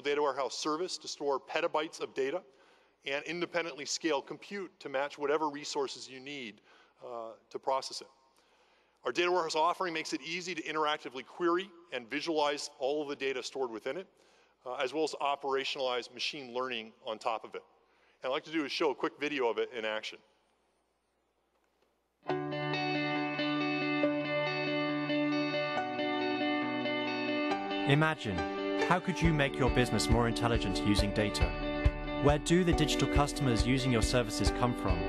SQL Data Warehouse service to store petabytes of data and independently scale compute to match whatever resources you need to process it. Our data warehouse offering makes it easy to interactively query and visualize all of the data stored within it, as well as operationalize machine learning on top of it. And I'd like to do is show a quick video of it in action. Imagine, how could you make your business more intelligent using data? Where do the digital customers using your services come from?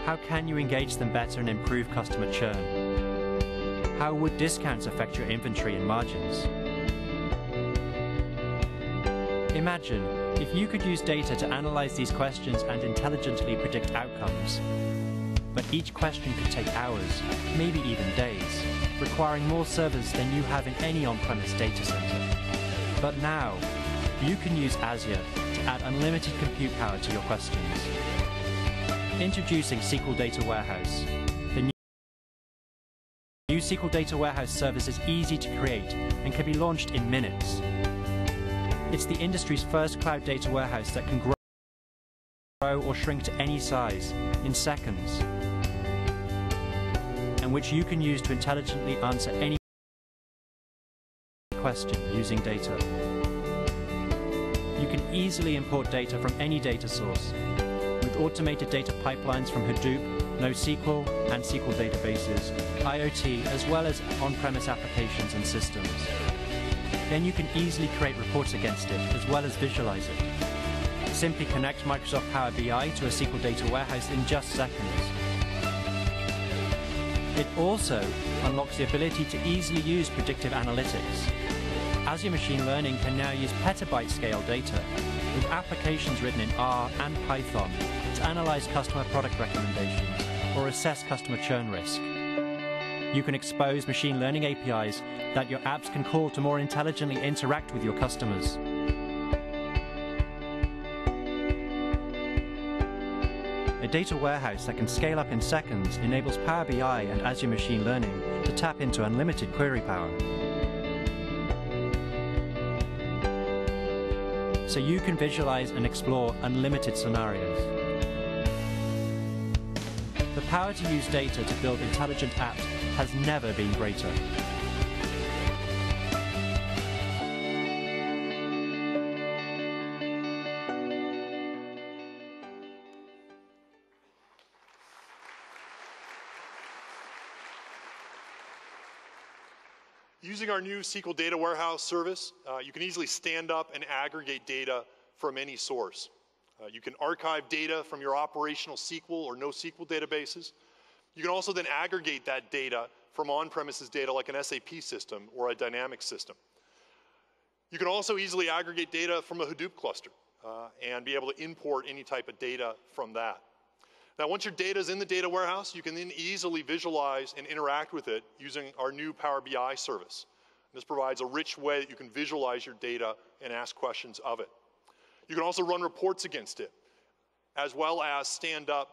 How can you engage them better and improve customer churn? How would discounts affect your inventory and margins? Imagine if you could use data to analyze these questions and intelligently predict outcomes. But each question could take hours, maybe even days, requiring more servers than you have in any on-premise data center. But now, you can use Azure to add unlimited compute power to your questions. Introducing SQL Data Warehouse. The new SQL Data Warehouse service is easy to create and can be launched in minutes. It's the industry's first cloud data warehouse that can grow or shrink to any size in seconds, and which you can use to intelligently answer any question using data. You can easily import data from any data source with automated data pipelines from Hadoop, NoSQL, and SQL databases, IoT, as well as on-premise applications and systems. Then you can easily create reports against it, as well as visualize it. Simply connect Microsoft Power BI to a SQL Data Warehouse in just seconds. It also unlocks the ability to easily use predictive analytics. Azure Machine Learning can now use petabyte-scale data with applications written in R and Python to analyze customer product recommendations or assess customer churn risk. You can expose machine learning APIs that your apps can call to more intelligently interact with your customers. A data warehouse that can scale up in seconds enables Power BI and Azure Machine Learning to tap into unlimited query power. So you can visualize and explore unlimited scenarios. The power to use data to build intelligent apps has never been greater. Using our new SQL Data Warehouse service, you can easily stand up and aggregate data from any source. You can archive data from your operational SQL or NoSQL databases. You can also then aggregate that data from on-premises data like an SAP system or a Dynamics system. You can also easily aggregate data from a Hadoop cluster and be able to import any type of data from that. Now, once your data is in the data warehouse, you can then easily visualize and interact with it using our new Power BI service. This provides a rich way that you can visualize your data and ask questions of it. You can also run reports against it, as well as stand up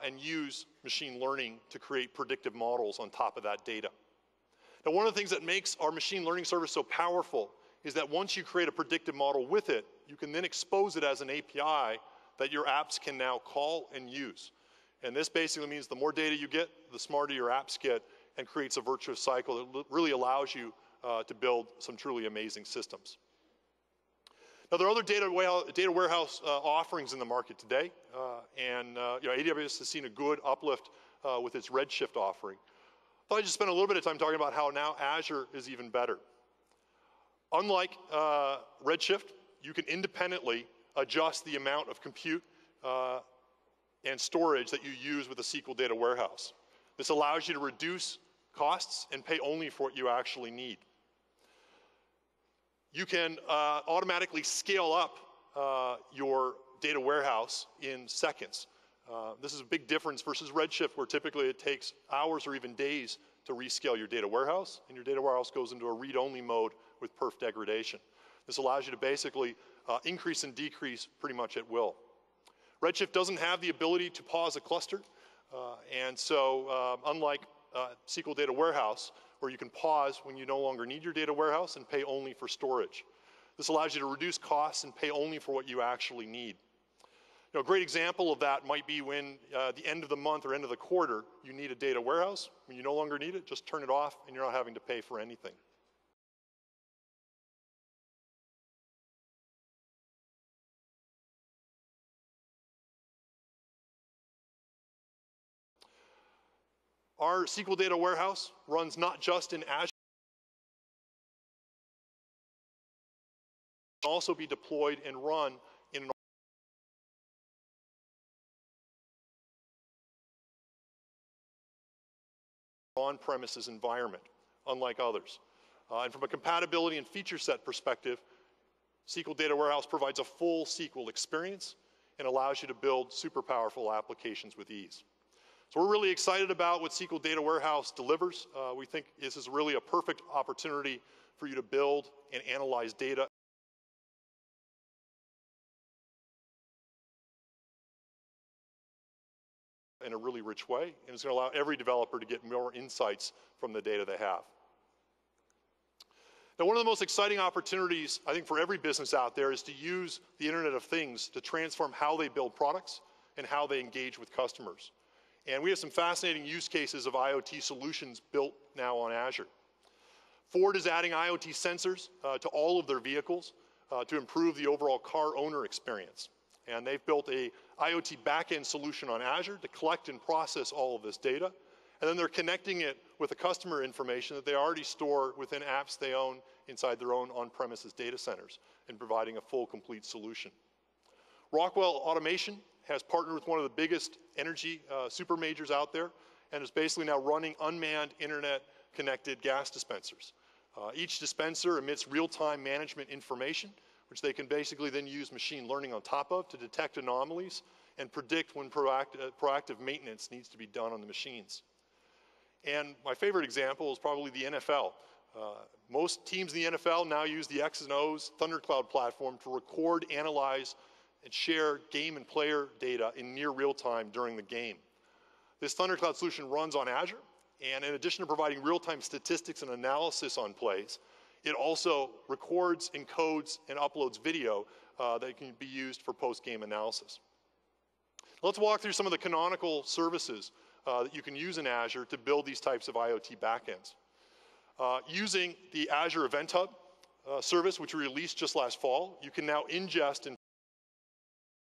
and use machine learning to create predictive models on top of that data. Now, one of the things that makes our machine learning service so powerful is that once you create a predictive model with it, you can then expose it as an API that your apps can now call and use. And this basically means the more data you get, the smarter your apps get, and creates a virtuous cycle that really allows you to build some truly amazing systems. Now, there are other data warehouse offerings in the market today, and AWS has seen a good uplift with its Redshift offering. I thought I'd just spend a little bit of time talking about how now Azure is even better. Unlike Redshift, you can independently adjust the amount of compute and storage that you use with a SQL Data Warehouse. This allows you to reduce costs and pay only for what you actually need. You can automatically scale up your data warehouse in seconds. This is a big difference versus Redshift, where typically it takes hours or even days to rescale your data warehouse, and your data warehouse goes into a read-only mode with perf degradation. This allows you to basically increase and decrease pretty much at will. Redshift doesn't have the ability to pause a cluster, and so unlike SQL Data Warehouse, where you can pause when you no longer need your data warehouse and pay only for storage. This allows you to reduce costs and pay only for what you actually need. A great example of that might be when the end of the month or end of the quarter, you need a data warehouse. When you no longer need it, just turn it off and you're not having to pay for anything. Our SQL data warehouse runs not just in Azure, it can also be deployed and run in an on-premises environment, unlike others. And from a compatibility and feature set perspective, SQL Data Warehouse provides a full SQL experience and allows you to build super powerful applications with ease. So we're really excited about what SQL Data Warehouse delivers. We think this is really a perfect opportunity for you to build and analyze data in a really rich way, and it's going to allow every developer to get more insights from the data they have. Now, one of the most exciting opportunities, I think, for every business out there is to use the Internet of Things to transform how they build products and how they engage with customers. And we have some fascinating use cases of IoT solutions built now on Azure. Ford is adding IoT sensors to all of their vehicles to improve the overall car owner experience. And they've built a IoT backend solution on Azure to collect and process all of this data. And then they're connecting it with the customer information that they already store within apps they own inside their own on-premises data centers and providing a full, complete solution. Rockwell Automation has partnered with one of the biggest energy super majors out there and is basically now running unmanned internet-connected gas dispensers. Each dispenser emits real-time management information, which they can basically then use machine learning on top of to detect anomalies and predict when proactive maintenance needs to be done on the machines. And my favorite example is probably the NFL. Most teams in the NFL now use the X's and O's Thundercloud platform to record, analyze, and share game and player data in near real time during the game. This Thundercloud solution runs on Azure, and in addition to providing real-time statistics and analysis on plays, it also records, encodes, and uploads video that can be used for post-game analysis. Let's walk through some of the canonical services that you can use in Azure to build these types of IoT backends. Using the Azure Event Hub service, which we released just last fall, you can now ingest and